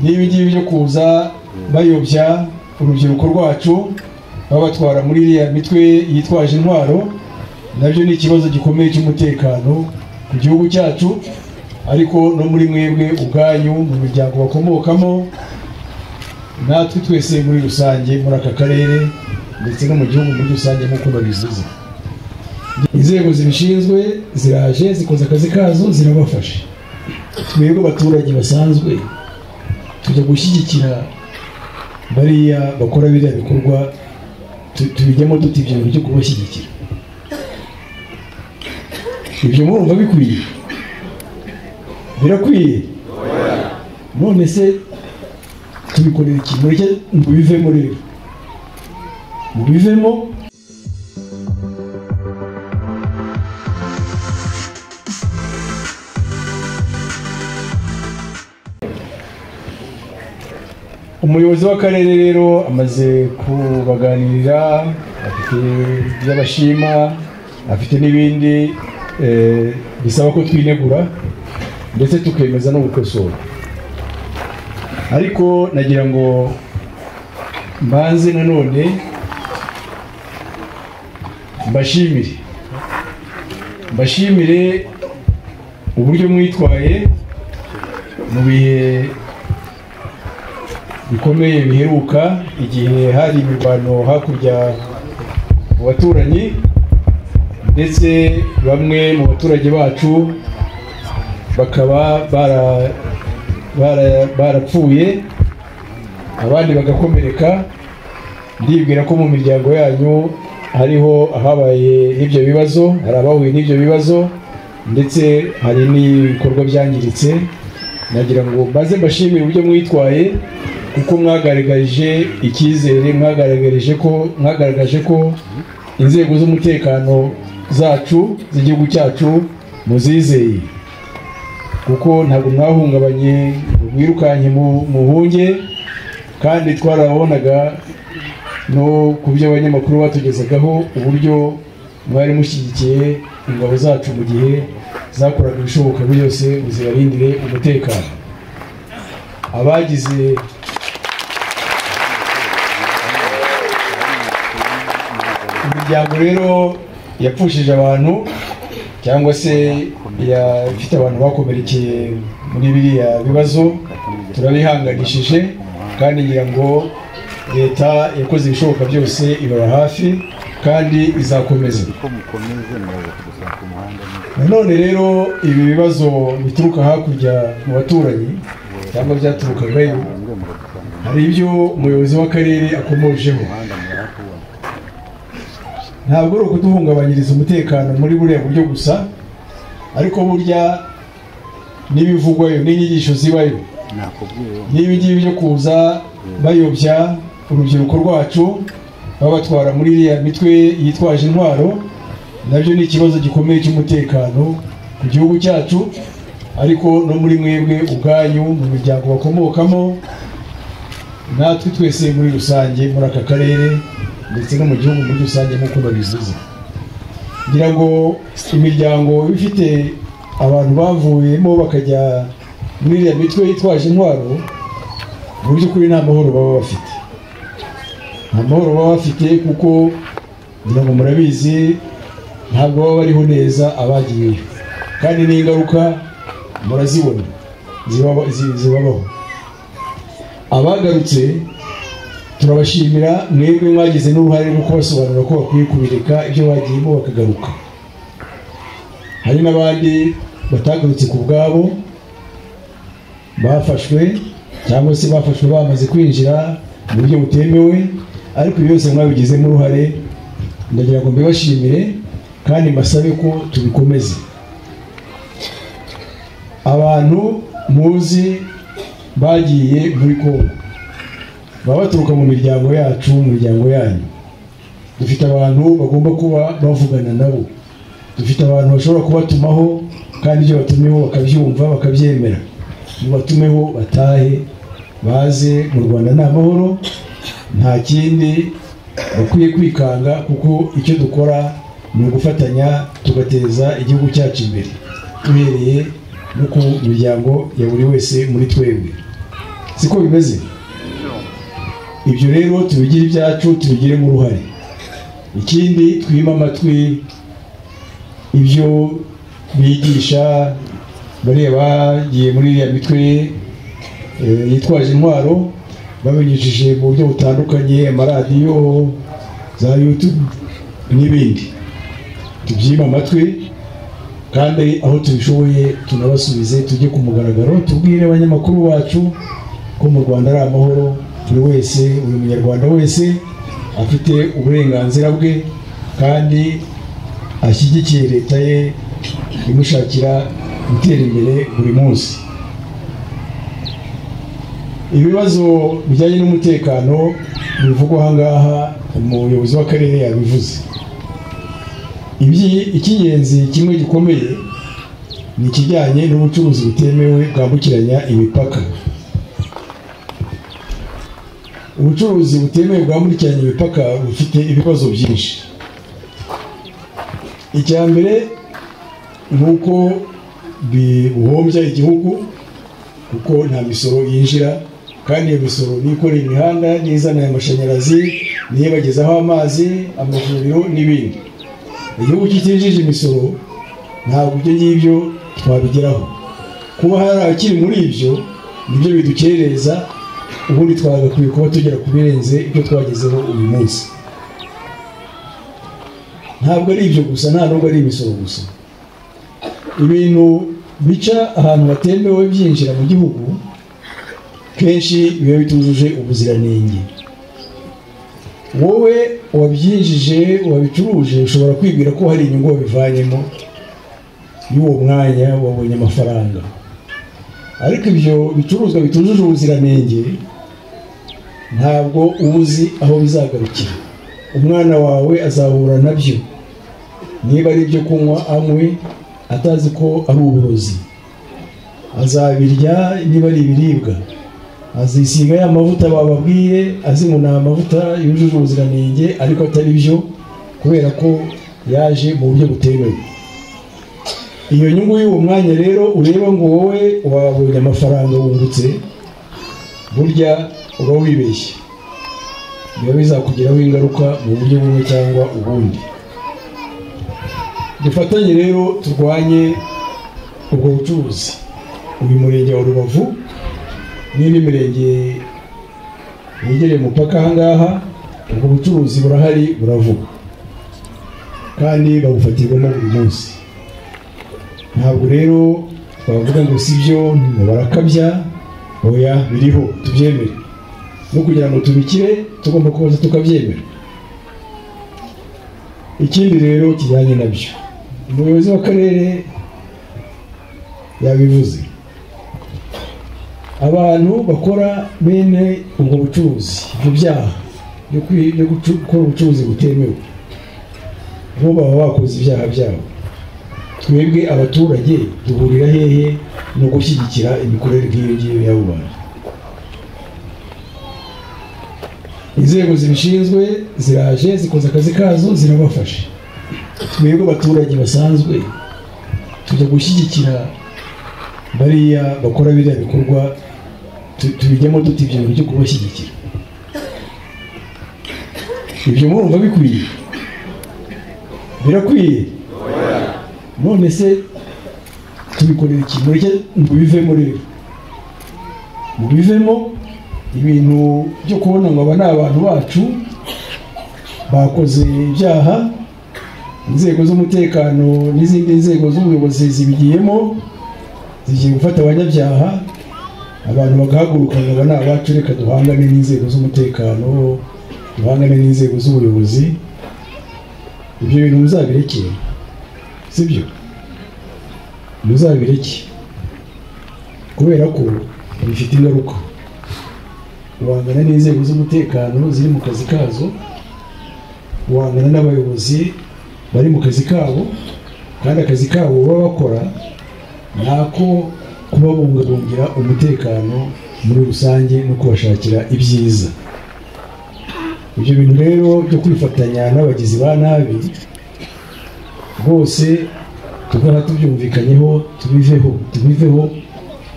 n'ibingibi byo kuza bayobya urubyiruko rwacu babatwara muri iriya mitwe yitwaje intwaro, nabyo ni ikibazo gikomeye cy'umutekano ku gihugu cyacu, ariko no muri mwebwe ubwanyu mu miryango bakomokamo, natwe twese muri rusange muri aka karere ndetse no mu gihugu muri rusange nk'uko babivuze. Inzego zibishinzwe ziraje zikoze akazi kazo zirabafasha. Twebwe abaturage basanzwe tujya gushyigikira bariya bakora biriya bikorwa, tubijyamo duti ibyo bintu byo kubashyigikira. Ibyo murumva bikwiye? Birakwiye? None se tubikorera iki? Mureke mubivemo rero, mubivemo. Umuyobozi w'akarere rero amaze kubaganirira, afite by'abashima, afite n'ibindi bisaba ko twinegura ndetse tukemeza no gukosora. Ariko nagira ngo mbanze nanone mbashimire uburyo mwitwaye mu bihe bikomeye biheruka, igihe hari imirwano hakurya mu baturanyi, ndetse bamwe mu baturage bacu bakaba barapfuye, abandi bagakomereka. Ndibwira ko mu miryango yanyu hariho ahabaye n'ibyo bibazo, hari abahuye n'ibyo bibazo, ndetse hari n'ibikorwa byangiritse. Nagira ngo maze mbashimire uburyo mwitwaye, kuko mwagaragaje icyizere, mwagaragaje ko inzego z'umutekano zacu z'igihugu cyacu muzizeye, kuko ntabwo mwahungabanye mwirukanye muhunge, kandi twarabonaga no ku byo abanyamakuru batugezagaho uburyo mwari mushyigikiye ingabo zacu mu gihe zakoraga ibishoboka byose zibarindire umutekano. Abagize imiryango rero yapfushije abantu cyangwa se ifite abantu bakomerekeye muri biriya bibazo, turabihanganishije, kandi ngira ngo leta yakoze ibishoboka byose ibaba hafi kandi izakomeza. Nanone rero ibi bibazo bituruka hakurya mu baturanyi cyangwa byaturukagayo, hari ibyo umuyobozi w'akarere akomojeho. Ntabwo ari ukuduhungabanyiriza umutekano muri buriya buryo gusa, ariko burya n'ibivugwayo n'inyigisho zibayo, n'ibingibi byo kuza bayobya urubyiruko rwacu babatwara muri iriya mitwe yitwaje intwaro, nabyo ni ikibazo gikomeye cy'umutekano ku gihugu cyacu, ariko no muri mwebwe ubwanyu mu miryango bakomokamo, natwe twese muri rusange muri aka karere ndetse no mu gihugu muri rusange nk'uko babivuze. Ngira ngo imiryango ifite abantu bavuyemo bakajya muri iriya mitwe yitwaje intwaro, mu by'ukuri nta mahoro baba bafite, nta mahoro baba bafite, kuko ngira ngo murabizi ntabwo baba bariho neza abagiyeyo, kandi n'ingaruka murazibona zibabaho. Abagarutse turabashimira, mwebwe mwagize n'uruhare rwo kubasobanurira ko bakwiye kubireka ibyo bagiyemo bakagaruka. Hari n'abandi batagarutse ku bwabo, bafashwe cyangwa se bafashwe bamaze kwinjira mu buryo butemewe, ariko byose mwabigizemo uruhare. Ndagira ngo mbibashimire kandi mbasabe ko tubikomeze. Abantu muzi bagiye muri Kongo baba baturuka mu miryango yacu, mu miryango yanyu. Dufite abantu bagomba kuba bavugana nabo, dufite abantu bashobora kubatumaho, kandi ibyo batumeho bakabyumva bakabyemera. Mubatumeho batahe baze mu Rwanda nta mahoro, nta kindi bakwiye kwikanga, kuko icyo dukora ni ugufatanya tugateza igihugu cyacu imbere, duhereye no ku miryango ya buri wese muri twebwe. siko bimeze. Ibyo rero tubigire ibyacu, tubigiremo uruhare. Ikindi twima amatwi ibyo bigisha bareba bagiye muri iriya mitwe yitwaje intwaro, babinyujije mu buryo butandukanye, amaradiyo, za YouTube n'ibindi. Tubyima amatwi kandi aho tubishoboye tunabasubize, tujye ku mugaragaro tubwire abanyamakuru bacu ko mu Rwanda ari amahoro. Buri wese, buri munyarwanda wese afite uburenganzira bwe kandi ashyigikiye leta ye imushakira gutera imbere buri munsi. Ibibazo bijyanye n'umutekano bivugwa aha ngaha, umuyobozi w'akarere yabivuze. Icy'ingenzi kimwe gikomeye ni ikijyanye n'ubucuruzi butemewe bwambukiranya imipaka. Ubucuruzi butemewe bwambukiranya imipaka bufite ibibazo byinshi. Icya mbere ni uko buhombya igihugu kuko nta misoro yinjira, kandi iyo misoro nikorera imihanda, nizana amashanyarazi, niyo bagezaho amazi, amavuriro n'ibindi. Igihugu kitinjije imisoro ntabwo ibyo ngibyo twabigeraho. Kuba hari akiri muri ibyo nibyo bidukereza, ubundi twagakwiye kuba tugera ku birenze ibyo twagezeho uyu munsi. Ntabwo ari ibyo gusa, nta nubwo ari imisoro gusa. Ibintu bica ahantu hatemewe byinjira mu gihugu kenshi biba bitujuje ubuziranenge. Wowe wabyinjije, wabicuruje, ushobora kwibwira ko hari inyungu wabivanyemo y'uwo mwanya wabonye amafaranga, ariko ibyo bicuruzwa bitujuje ubuziranenge ntabwo uzi aho bizagarukira. Umwana wawe azahura nabyo, niba ari ibyo kunywa anywe atazi ko ari uburozi, azabirya niba ari ibiribwa, azisiga ya mavuta bababwiye azi ngo ni amavuta yujuje ubuziranenge ariko atari byo, kubera ko yaje mu buryo butemewe. Iyo nyungu y'uwo mwanya rero ureba ngo wowe wabonye amafaranga wungutse, burya uba wibeshye, biba bizakugiraho ingaruka mu buryo bumwe cyangwa ubundi. Dufatanye rero turwanye ubwo bucuruzi. Uyu murenge wa Rubavu n'indi mirenge yegereye umupaka aha ngaha, ubwo bucuruzi burahari, buravuga kandi babufatirwamo buri munsi. Ntabwo rero twavuga ngo si byo, barakabya, oya, biriho, tubyemere. No kugira ngo tubikire tugomba kubaza tukabyemera. Ikindi rero kijyanye nabyo, umuyobozi w'akarere yabivuze, abantu bakora bene ubwo bucuruzi, ibyo byaha byo gukora ubucuruzi butemewe, bo baba bakoze ibyaha byabo. Twebwe abaturage duhurira hehe no gushyigikira imikorere nk'iyo ngiyo y'abo bantu? Inzego zibishinzwe ziraje, zikoze akazi kazo, zirabafasha. Twebwe abaturage basanzwe tujya gushyigikira bariya bakora biriya bikorwa, tubijyamo duti ibyo bintu byo kubashyigikira. Ibyo murumva bikwiye? Birakwiye? None se tubikorera iki? Mureke mubivemo rero, mubivemo. Ibintu byo kubona ngo aba ni abantu bacu bakoze ibyaha, inzego z'umutekano n'izindi nzego z'ubuyobozi zibigiyemo, zigiye gufata abanyabyaha, abantu bagahaguruka ngo aba ni abacu, reka duhangane n'inzego z'umutekano, duhangane n'inzego z'ubuyobozi. Ibyo bintu muzabirekeye, sibyo? Muzabireke, kubera ko bifite ingaruka. Guhangana n'inzego z'umutekano ziri mu kazi kazo, guhangana n'abayobozi bari mu kazi kabo, kandi akazi kabo baba bakora nako kubabungabungira umutekano muri rusange no kubashakira ibyiza. Ibyo bintu rero byo kwifatanya n'abagizi ba nabi rwose tugahora tubyumvikanyeho, tubiveho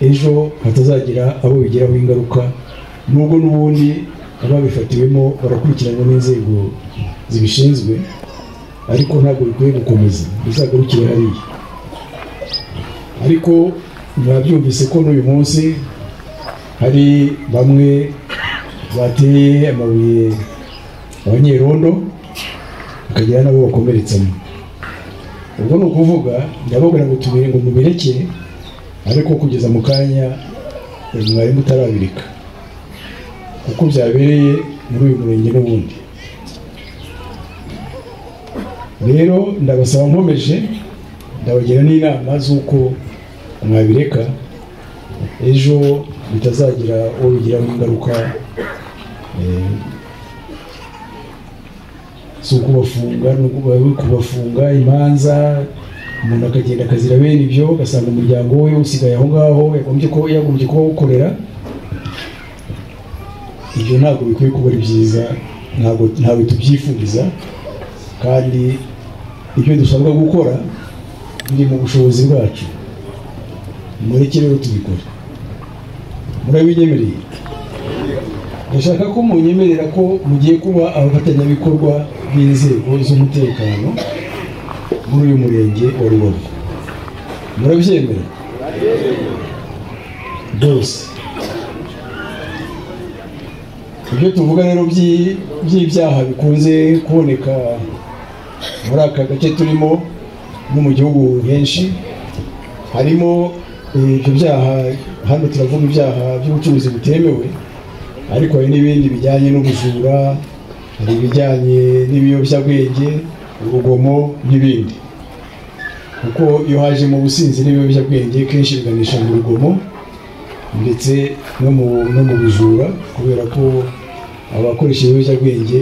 ejo hatazagira abo bigiraho ingaruka, nubwo n'ubundi ababifatiwemo barakurikiranwa n'inzego zibishinzwe, ariko ntabwo bikwiye gukomeza, bizagarukire hariya. Ariko mwabyumvise ko n'uyu munsi hari bamwe bateye amabuye abanyerondo bakagira nabo bakomeretsamo. Ubwo ni ukuvuga ndababwira ngo tubire ngo mubireke, ariko kugeza mu kanya mwari mutarabireka, kuko byabereye muri uyu murenge n'ubundi. Rero ndabasaba nkomeje, ndabagira n'inama z'uko mwabireka, ejo bitazagira uwo bigiraho ingaruka, si ukubafunga, kubafunga imanza, umuntu akagenda akazira bene ibyo, ugasanga umuryango we usigaye aho ngaho yagombye kuba awukorera. Ibyo ntabwo bikwiye kuba ari byiza, ntabwo tubyifuriza, kandi ibyo dusabwa gukora biri mu bushobozi bwacu. Mureke rero tubikora. Murabinyemereye? Ndashaka ko munyemerera ko mugiye kuba abafatanyabikorwa b'inzego z'umutekano muri uyu murenge wa Rubavu. Murabyemera? Byose. Ibyo tuvuga rero by'ibyaha bikunze kuboneka muri aka gace turimo no mu gihugu henshi, harimo ibyo byaha. Hano turavuga ibyaha by'ubucuruzi butemewe, ariko hari n'ibindi bijyanye n'ubujura, hari ibijyanye n'ibiyobyabwenge, urugomo n'ibindi. Kuko iyo haje mu businzi n'ibiyobyabwenge kenshi biganisha mu rugomo ndetse no mu bujura, kubera ko abakoresha ibiyobyabwenge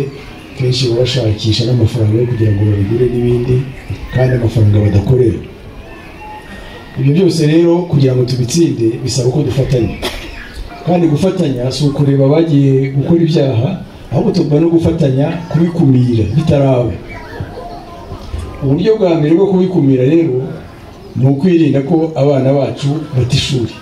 kenshi baba bashakisha n'amafaranga yo kugira ngo babigure n'ibindi, kandi amafaranga badakorera. Ibyo byose rero kugira ngo tubitsinde bisaba ko dufatanya, kandi gufatanya si ukureba abagiye gukora ibyaha, ahubwo tugomba no gufatanya kubikumira bitaraba. Uburyo bwa mbere bwo kubikumira rero ni ukwirinda ko abana bacu bata ishuri.